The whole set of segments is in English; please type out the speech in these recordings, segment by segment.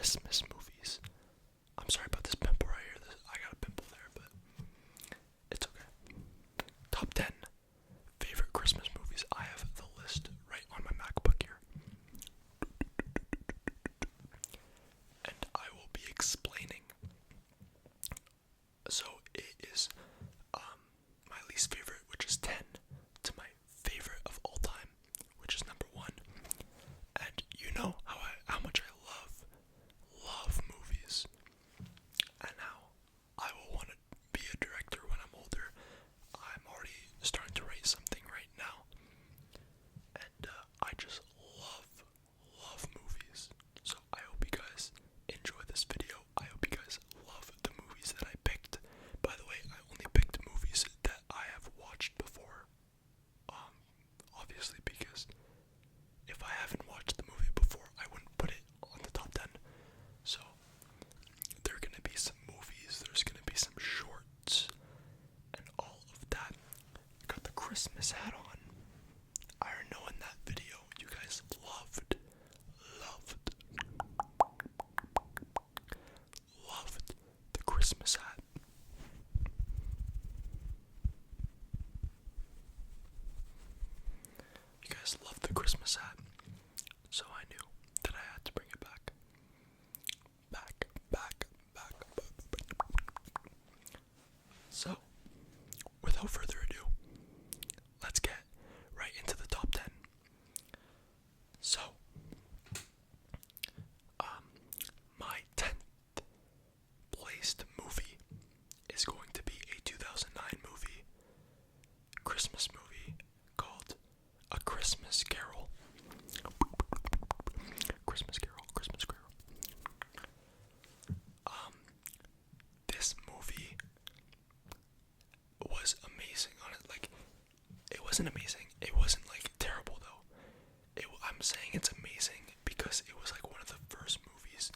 Christmas movies. I'm sorry about this pimple right here. I got a pimple there, but it's okay. Top 10 favorite Christmas movies. I have the list right on my MacBook here. And I will be explaining. So it is my least favorite, which is 10, to my favorite of all time, which is number 1. And you know how much I love movies, and how I will want to be a director when I'm older. I'm already starting to write something right now, and I just love movies. So I hope you guys enjoy this video. I hope you guys love the movies that I picked. By the way, I only picked movies that I have watched before. Obviously, because if I haven't watched the movie before, I wouldn't put it on the top 10. So there are gonna be some movies, there's gonna be some shorts, and all of that. I got the Christmas hat on. I know in that video you guys loved the Christmas hat. You guys loved the Christmas hat, so I knew that I had to bring it back. So, without further ado, let's get right into the top 10. So, my 10th placed movie is going to be a 2009 movie, Christmas movie, called A Christmas Carol. Christmas Carol. This movie was amazing on it. Like, it wasn't amazing. It wasn't, like, terrible, though. I'm saying it's amazing because it was, like, one of the first movies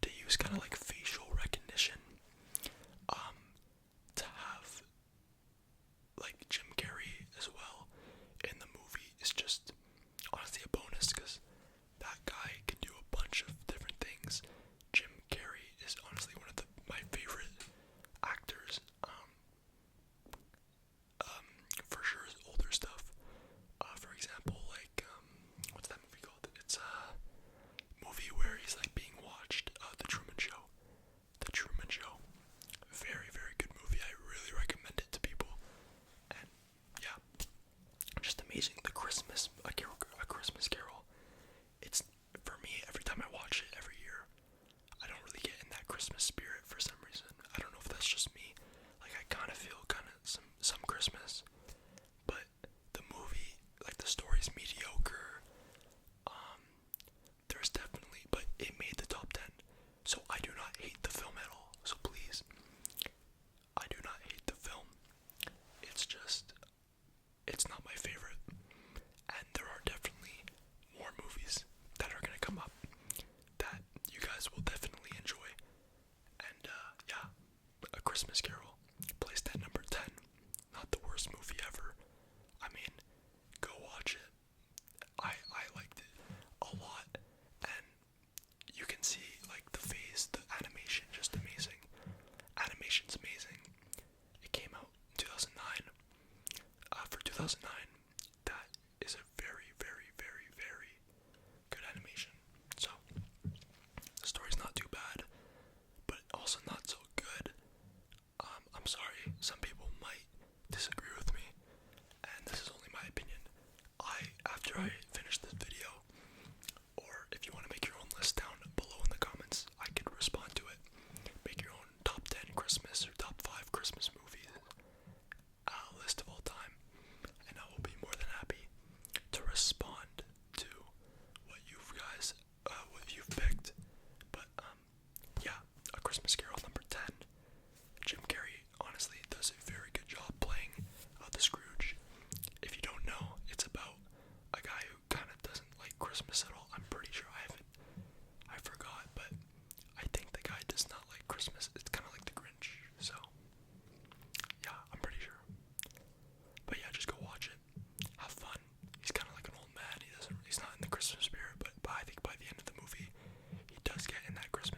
to use kind of, like, facial recognition. To have, like, Jim Carrey as well in the movie is just honestly a bonus, because that guy can do a bunch of different things. Jim Carrey is honestly one of my favorite actors. For sure his older stuff. For example, like, what's that movie called? It's a movie where he's like being watched. The Truman Show. The Truman Show. Very, very good movie. I really recommend it to people. And yeah, just amazing. The Christmas, A Christmas Carol. It's, for me, every time I watch it every year, I don't really get in that Christmas spirit for some reason. I don't know if that's just me. Like, I kind of feel some Christmas, but the movie, like, the story's mediocre. There's definitely, but it made the top 10. So I do not hate the film at all. So please, I do not hate the film. It's just, it's not my favorite. And there are definitely more movies that are gonna come up that you guys will definitely enjoy. And yeah, A Christmas Carol placed at number 10. Not the worst movie ever. I mean, go watch it. I liked it a lot, and you can see, like, the animation, just amazing. Animation's amazing. It came out in 2009. For 2009, that is a very, very, very, very good animation. So, the story's not too bad, but also not so good. I'm sorry, some people might disagree with me, and this is only my opinion. After I finish this video, or if you want to make your own list down below in the comments, I can respond to it. Make your own top 10 Christmas or top 5 Christmas movies list of all time, and I will be more than happy to respond to what you've picked. But yeah, A Christmas Carol number 10. Jim Carrey honestly does a very good job playing the Scrooge. If you don't know, it's about a guy who kind of doesn't like Christmas at all. I'm pretty sure I forgot, but I think the guy does not like Christmas. It's kind of like the Grinch. So yeah, I'm pretty sure. But yeah, just go watch it. Have fun. He's kind of like an old man. He's not in the Christmas spirit, but I think by the end of the movie, he does get in that Christmas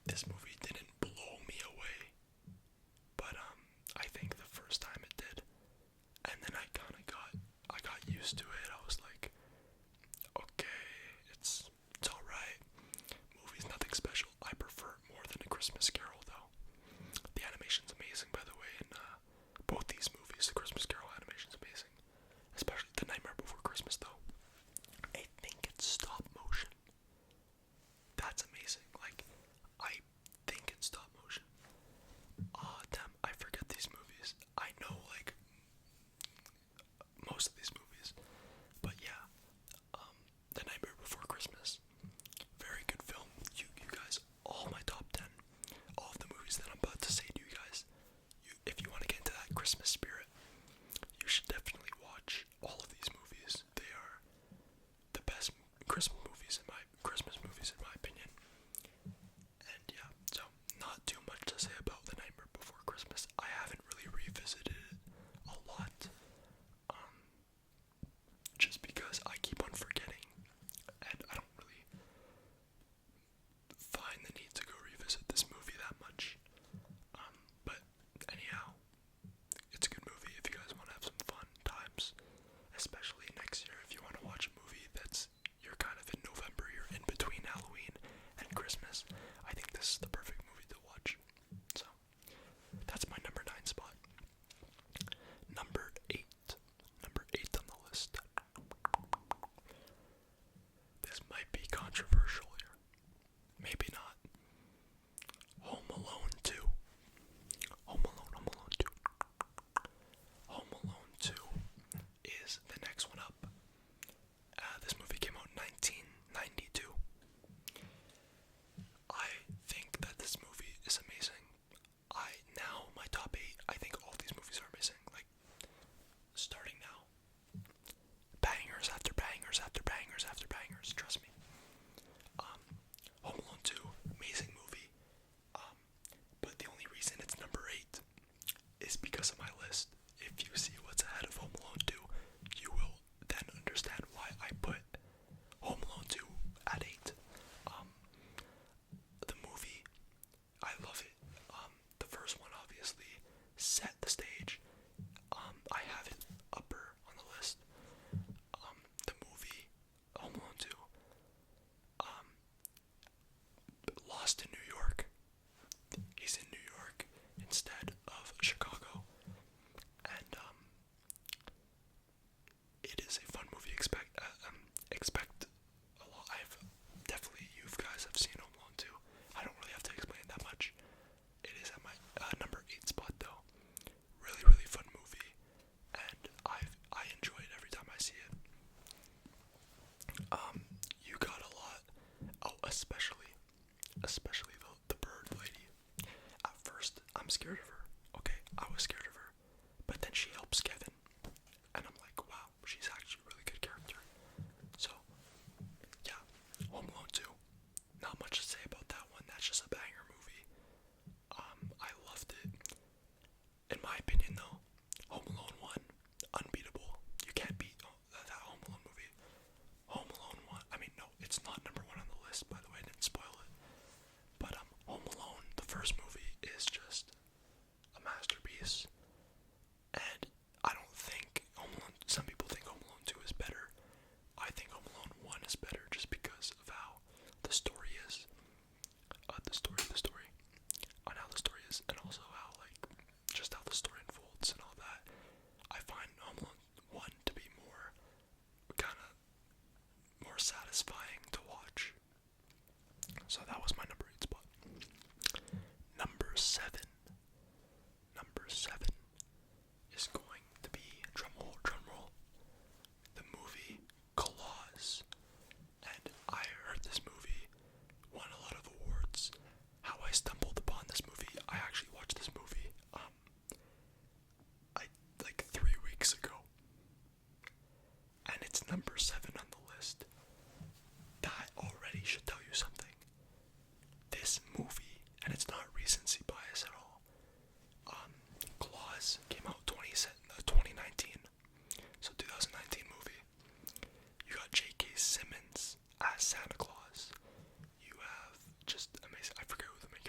this movie didn't blow me away, but I think the first time it did, and then I got used to it. I was like, okay, it's alright. Movie's nothing special. I prefer it more than A Christmas Carol, though. The animation's amazing, by the way, in both these movies. The Christmas Carol animation's amazing, especially The Nightmare Before Christmas, though. I think it's stop motion. That's amazing. Like, I think it's stop motion. Damn, I forget these movies. I know, like, most of these movies. But yeah, The Nightmare Before Christmas. Very good film. You guys, all my top 10, all of the movies that I'm about to say to you guys, if you want to get into that Christmas spirit, you should definitely watch all of these movies. They are the best Christmas movies in my opinion. And yeah, so not too much to say about The Nightmare Before Christmas. I haven't really revisited it a lot, just because I keep on forgetting, and I don't really find the need to go revisit this movie that much. But anyhow, it's a good movie if you guys want to have some fun times, especially next year if you want to watch a movie you're kind of in November, you're in between Halloween and Christmas. I think this is the perfect movie to watch. So, that's my number 9 spot. Number 8 on the list. This might be controversial here. Maybe not. Home Alone 2. Home Alone 2. Home Alone 2 is the next one up. This movie came out in 1992. I think that this movie is amazing. My top 8, I think all these movies are amazing. Like, starting now. Bangers after bangers after bangers after bangers, trust me. Home Alone 2, amazing movie. But the only reason it's number 8 is because of my list. If you see what's ahead of Home Alone 2, you will then understand why I put Home Alone 2 at 8. The movie, I love it. The first one obviously set the stage. I have it upper on the list. The movie, Home Alone 2, Lost in New York. He's in New York instead of Chicago. And, it is a fun movie. Expect a lot. You guys have seen Home Alone 2. I don't really have to explain it that much. It is at my number 8 spot, though. Really, really fun movie, and I enjoy it every time I see it. You got a lot. Oh, especially the bird lady. At first, I'm scared of her. Okay, I was scared of her, but then she helps Kevin, and I'm like, wow, she's actually a really good character. So, yeah, Home Alone 2. Not much to say about that one. That's just a banger movie. I loved it. In my opinion, though, Home Alone 1, unbeatable. You can't beat that Home Alone movie. Home Alone 1, no, it's not number 1 on the list, by the way, I didn't spoil it. But, Home Alone, the first movie, is just a masterpiece. And I don't think some people think Home Alone 2 is better. I think Home Alone 1 is better just because of how the story is. The story. On how the story is, and also how, just how the story unfolds and all that. I find Home Alone 1 to be more satisfying to watch. So that was my number 8 spot. Number 7 is going to be, drumroll, the movie Klaus. And I heard this movie won a lot of awards. How I stumbled upon this movie, I actually watched this movie 3 weeks ago, and it's number 7 on the list. That already should tell you something. This movie, and it's not recency bias at all, Klaus came out 2019, so 2019 movie. You got J.K. Simmons as Santa Claus. You have just amazing, I forget who the main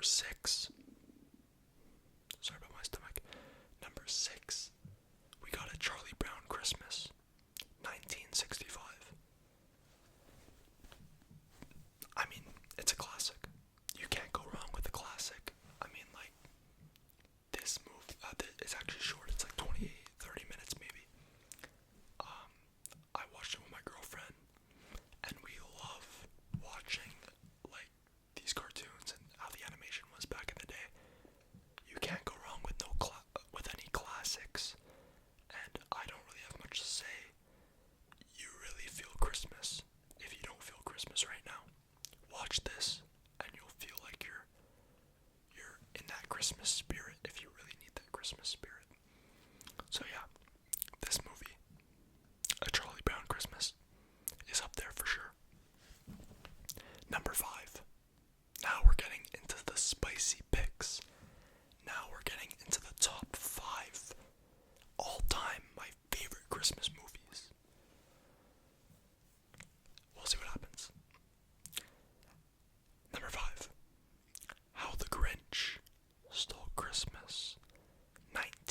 Number 6. Sorry about my stomach. Number 6. We got a Charlie Brown Christmas. 1965. I mean, it's a classic. You can't go wrong with a classic. I mean, like, this movie, it's actually short. It's like 28, 30 minutes maybe. I watched it with my girlfriend, and we love watching, like, these cartoons and how the animation was back in the day. You can't go wrong with with any classics, and I don't really have much to say. You really feel Christmas. If you don't feel Christmas right now, watch this, and you'll feel like you're in that Christmas spirit if you really need that Christmas spirit. So yeah, this movie, A Charlie Brown Christmas, is up there for sure. Number 5. Now we're getting into the spicy picks. Now we're getting into the top 5 all-time my favorite Christmas movies. We'll see what happens. Number 5. How the Grinch Stole Christmas, 1997.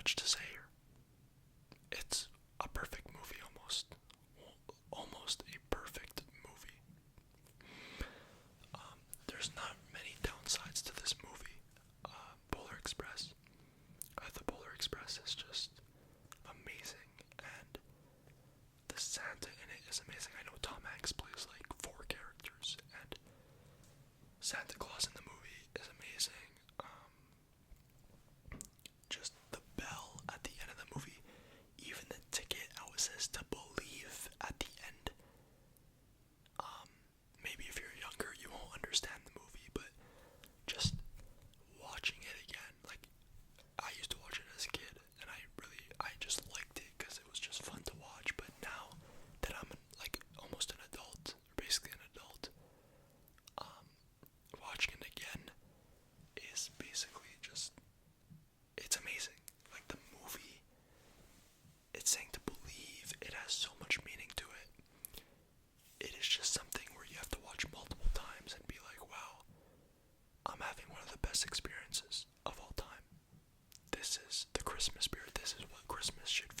much to say here. It's a perfect movie, almost a perfect movie. There's not many downsides to this movie. Polar Express. The Polar Express is just amazing, and the Santa in it is amazing. I know Tom Hanks plays like 4 characters, and Santa Claus in the movie is amazing. Just the bell at the end of the movie, even the ticket, how it says to believe at the end. Maybe if you're younger, you won't understand the movie, but just watching it again, like, I used to watch it as a kid, and I just liked it because it was just fun to watch. But now that I'm like almost an adult, or basically an adult, watching it again is basically just, it's amazing. Like, the movie, it's saying to believe, it has so much meaning to it. It is just something where you have to watch multiple times and be like, wow, I'm having one of the best experiences of all time. This is the Christmas spirit. This is what Christmas should